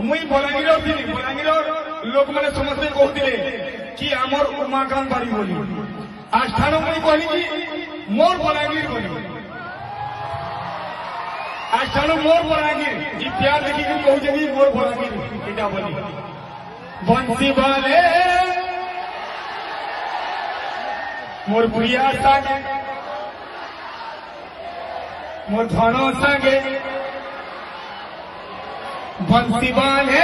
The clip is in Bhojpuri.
मुई बलांगीर थी बलांगीर लोक मैंने समस्ते कहते कि आमर उमाकांत बाड़ी बोली आज ठाणु मुई कहली कि मोर बलांगीर बोली आज ठाणु मोर बलांगीर जी प्यार देखी कि कहूचे कि मोर बलांगीर इटा बोली बंसी बाले मोर प्रिया सागे मोर धनो सागे बंसी बाले